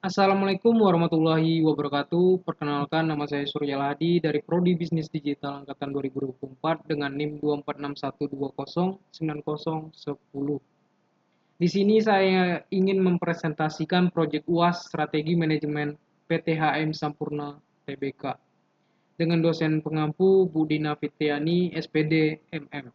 Assalamualaikum warahmatullahi wabarakatuh. Perkenalkan, nama saya Surya Ladi dari Prodi Bisnis Digital Angkatan 2024 dengan NIM 24612090010. Di sini saya ingin mempresentasikan proyek UAS Strategi Manajemen PT HM Sampurna Tbk dengan dosen pengampu Bu Dina Fitriani, SPD, MM.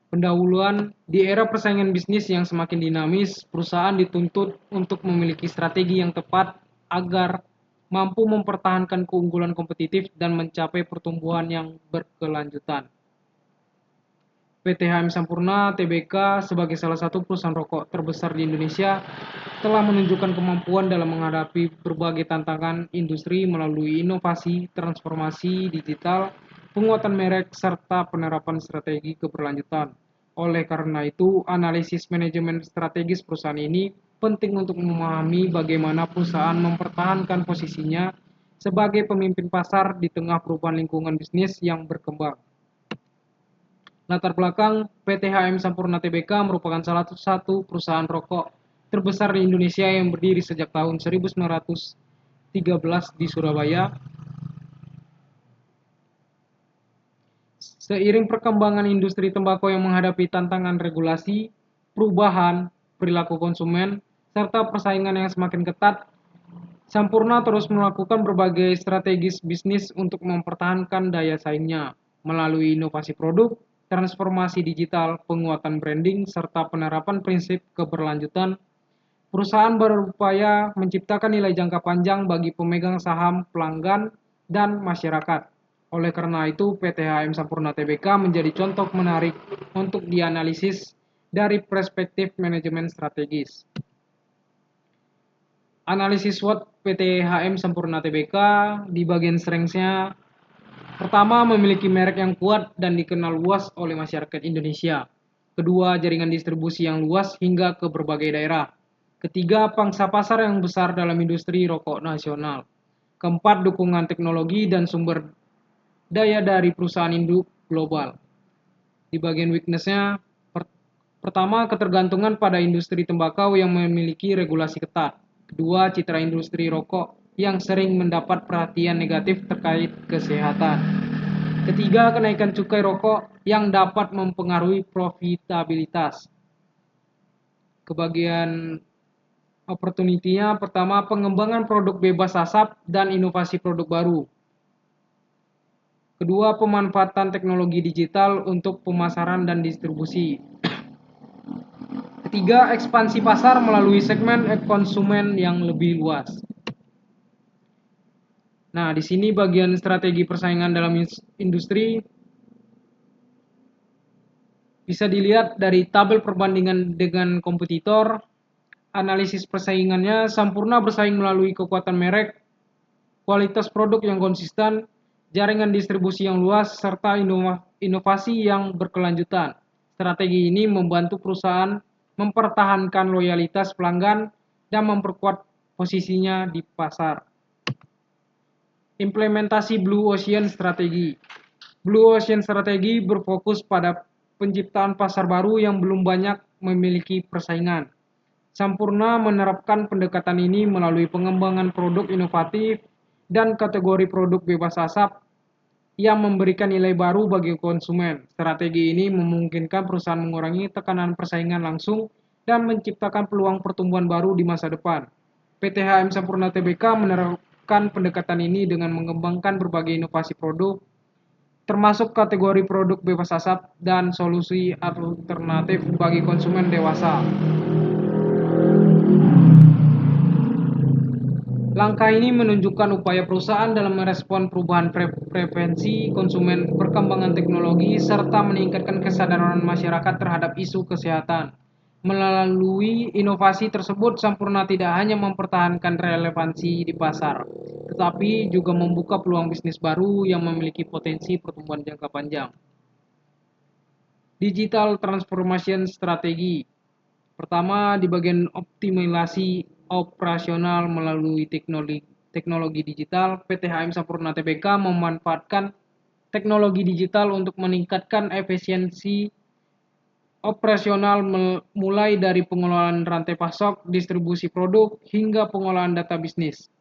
Pendahuluan, di era persaingan bisnis yang semakin dinamis, perusahaan dituntut untuk memiliki strategi yang tepat agar mampu mempertahankan keunggulan kompetitif dan mencapai pertumbuhan yang berkelanjutan. PT HM Sampurna Tbk sebagai salah satu perusahaan rokok terbesar di Indonesia telah menunjukkan kemampuan dalam menghadapi berbagai tantangan industri melalui inovasi, transformasi digital, penguatan merek, serta penerapan strategi keberlanjutan. Oleh karena itu, analisis manajemen strategis perusahaan ini penting untuk memahami bagaimana perusahaan mempertahankan posisinya sebagai pemimpin pasar di tengah perubahan lingkungan bisnis yang berkembang. Latar belakang PT HM Sampurna Tbk merupakan salah satu perusahaan rokok terbesar di Indonesia yang berdiri sejak tahun 1913 di Surabaya. Seiring perkembangan industri tembakau yang menghadapi tantangan regulasi, perubahan perilaku konsumen, serta persaingan yang semakin ketat, Sampurna terus melakukan berbagai strategi bisnis untuk mempertahankan daya saingnya melalui inovasi produk, transformasi digital, penguatan branding, serta penerapan prinsip keberlanjutan. Perusahaan berupaya menciptakan nilai jangka panjang bagi pemegang saham, pelanggan, dan masyarakat. Oleh karena itu, PT HM Sampurna Tbk menjadi contoh menarik untuk dianalisis dari perspektif manajemen strategis. Analisis SWOT PT HM Sampurna Tbk di bagian strengths-nya, pertama, memiliki merek yang kuat dan dikenal luas oleh masyarakat Indonesia. Kedua, jaringan distribusi yang luas hingga ke berbagai daerah. Ketiga, pangsa pasar yang besar dalam industri rokok nasional. Keempat, dukungan teknologi dan sumber daya dari perusahaan induk global. Di bagian weakness-nya, pertama, ketergantungan pada industri tembakau yang memiliki regulasi ketat. Kedua, citra industri rokok yang sering mendapat perhatian negatif terkait kesehatan. Ketiga, kenaikan cukai rokok yang dapat mempengaruhi profitabilitas. Kebagian opportunity-nya, pertama, pengembangan produk bebas asap dan inovasi produk baru. Kedua, pemanfaatan teknologi digital untuk pemasaran dan distribusi. Ketiga, ekspansi pasar melalui segmen konsumen yang lebih luas. Nah, di sini bagian strategi persaingan dalam industri bisa dilihat dari tabel perbandingan dengan kompetitor. Analisis persaingannya, Sampurna bersaing melalui kekuatan merek, kualitas produk yang konsisten, jaringan distribusi yang luas, serta inovasi yang berkelanjutan. Strategi ini membantu perusahaan mempertahankan loyalitas pelanggan dan memperkuat posisinya di pasar. Implementasi Blue Ocean Strategi. Blue Ocean Strategi berfokus pada penciptaan pasar baru yang belum banyak memiliki persaingan. Sampurna menerapkan pendekatan ini melalui pengembangan produk inovatif dan kategori produk bebas asap yang memberikan nilai baru bagi konsumen. Strategi ini memungkinkan perusahaan mengurangi tekanan persaingan langsung dan menciptakan peluang pertumbuhan baru di masa depan. PT HM Sampurna Tbk menerapkan pendekatan ini dengan mengembangkan berbagai inovasi produk, termasuk kategori produk bebas asap dan solusi alternatif bagi konsumen dewasa. Langkah ini menunjukkan upaya perusahaan dalam merespon perubahan preferensi konsumen, perkembangan teknologi, serta meningkatkan kesadaran masyarakat terhadap isu kesehatan. Melalui inovasi tersebut, Sampurna tidak hanya mempertahankan relevansi di pasar, tetapi juga membuka peluang bisnis baru yang memiliki potensi pertumbuhan jangka panjang. Digital Transformation Strategi. Pertama, di bagian optimalisasi operasional melalui teknologi digital, PT HM Sampurna Tbk memanfaatkan teknologi digital untuk meningkatkan efisiensi operasional mulai dari pengelolaan rantai pasok, distribusi produk, hingga pengolahan data bisnis.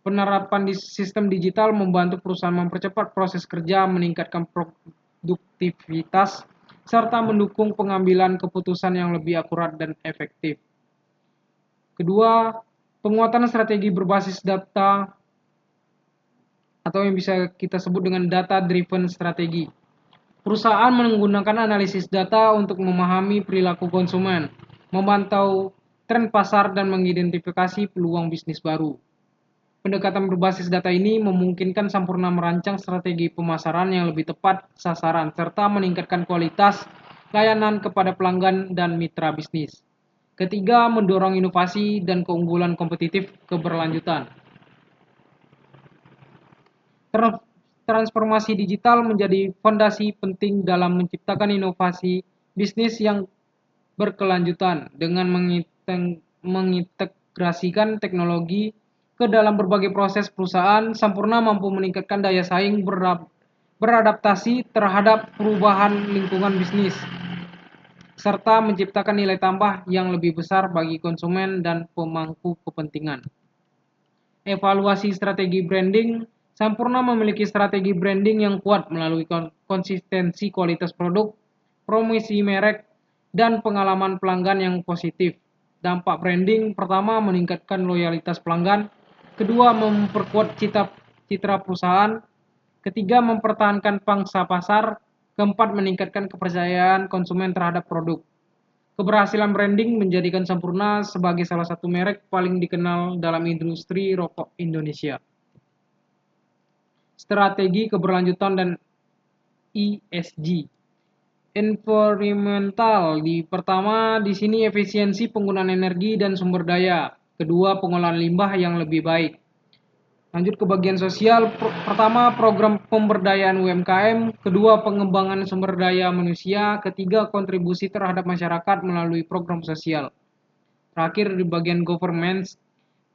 Penerapan di sistem digital membantu perusahaan mempercepat proses kerja, meningkatkan produktivitas, serta mendukung pengambilan keputusan yang lebih akurat dan efektif. Kedua, penguatan strategi berbasis data atau yang bisa kita sebut dengan data driven strategi. Perusahaan menggunakan analisis data untuk memahami perilaku konsumen, memantau tren pasar dan mengidentifikasi peluang bisnis baru. Pendekatan berbasis data ini memungkinkan Sampurna merancang strategi pemasaran yang lebih tepat sasaran serta meningkatkan kualitas layanan kepada pelanggan dan mitra bisnis. Ketiga, mendorong inovasi dan keunggulan kompetitif keberlanjutan. Transformasi digital menjadi fondasi penting dalam menciptakan inovasi bisnis yang berkelanjutan dengan mengintegrasikan teknologi ke dalam berbagai proses perusahaan. Sampurna mampu meningkatkan daya saing beradaptasi terhadap perubahan lingkungan bisnis, serta menciptakan nilai tambah yang lebih besar bagi konsumen dan pemangku kepentingan. Evaluasi strategi branding. Sampurna memiliki strategi branding yang kuat melalui konsistensi kualitas produk, promosi merek, dan pengalaman pelanggan yang positif. Dampak branding: pertama, meningkatkan loyalitas pelanggan. Kedua, memperkuat citra perusahaan. Ketiga, mempertahankan pangsa pasar. Keempat, meningkatkan kepercayaan konsumen terhadap produk. Keberhasilan branding menjadikan Sampurna sebagai salah satu merek paling dikenal dalam industri rokok Indonesia. Strategi keberlanjutan dan ESG. Environmental. Pertama, di sini efisiensi penggunaan energi dan sumber daya. Kedua, pengolahan limbah yang lebih baik. Lanjut ke bagian sosial. Pertama, program pemberdayaan UMKM. Kedua, pengembangan sumber daya manusia. Ketiga, kontribusi terhadap masyarakat melalui program sosial. Terakhir di bagian governance.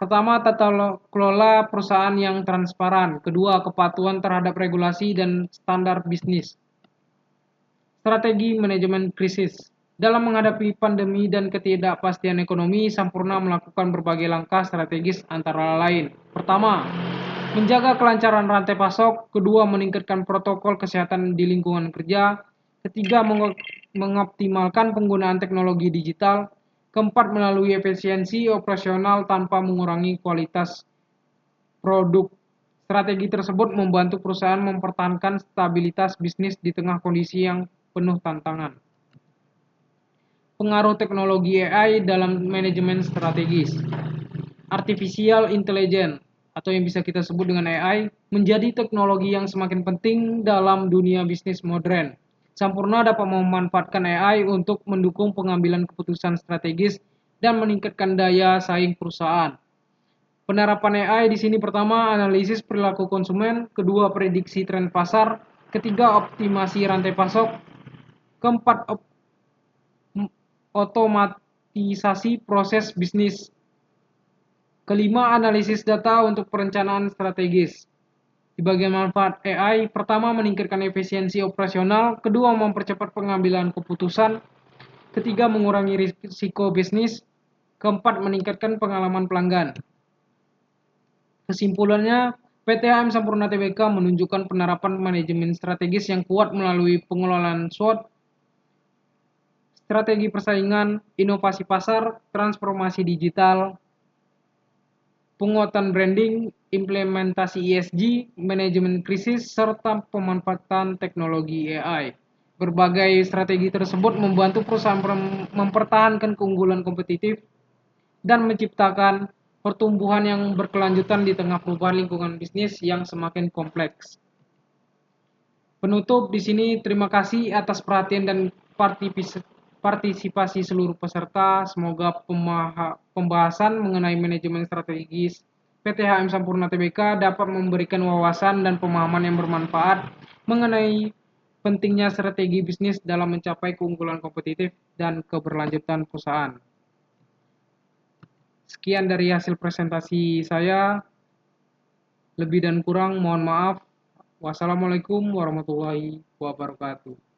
Pertama, tata kelola perusahaan yang transparan. Kedua, kepatuhan terhadap regulasi dan standar bisnis. Strategi manajemen krisis. Dalam menghadapi pandemi dan ketidakpastian ekonomi, Sampurna melakukan berbagai langkah strategis antara lain. Pertama, menjaga kelancaran rantai pasok. Kedua, meningkatkan protokol kesehatan di lingkungan kerja. Ketiga, mengoptimalkan penggunaan teknologi digital. Keempat, melalui efisiensi operasional tanpa mengurangi kualitas produk. Strategi tersebut membantu perusahaan mempertahankan stabilitas bisnis di tengah kondisi yang penuh tantangan. Pengaruh teknologi AI dalam manajemen strategis. Artificial Intelligence atau yang bisa kita sebut dengan AI menjadi teknologi yang semakin penting dalam dunia bisnis modern. Sampurna dapat memanfaatkan AI untuk mendukung pengambilan keputusan strategis dan meningkatkan daya saing perusahaan. Penerapan AI di sini: pertama, analisis perilaku konsumen. Kedua, prediksi tren pasar. Ketiga, optimasi rantai pasok. Keempat, otomatisasi proses bisnis. Kelima, analisis data untuk perencanaan strategis. Di bagian manfaat AI, pertama, meningkatkan efisiensi operasional. Kedua, mempercepat pengambilan keputusan. Ketiga, mengurangi risiko bisnis. Keempat, meningkatkan pengalaman pelanggan. Kesimpulannya, PT HM Sampurna Tbk menunjukkan penerapan manajemen strategis yang kuat melalui pengelolaan SWOT, strategi persaingan, inovasi pasar, transformasi digital, penguatan branding, implementasi ESG, manajemen krisis, serta pemanfaatan teknologi AI. Berbagai strategi tersebut membantu perusahaan mempertahankan keunggulan kompetitif dan menciptakan pertumbuhan yang berkelanjutan di tengah perubahan lingkungan bisnis yang semakin kompleks. Penutup di sini, terima kasih atas perhatian dan partisipasi seluruh peserta. Semoga pembahasan mengenai manajemen strategis PT HM Sampurna Tbk dapat memberikan wawasan dan pemahaman yang bermanfaat mengenai pentingnya strategi bisnis dalam mencapai keunggulan kompetitif dan keberlanjutan perusahaan. Sekian dari hasil presentasi saya. Lebih dan kurang mohon maaf. Wassalamualaikum warahmatullahi wabarakatuh.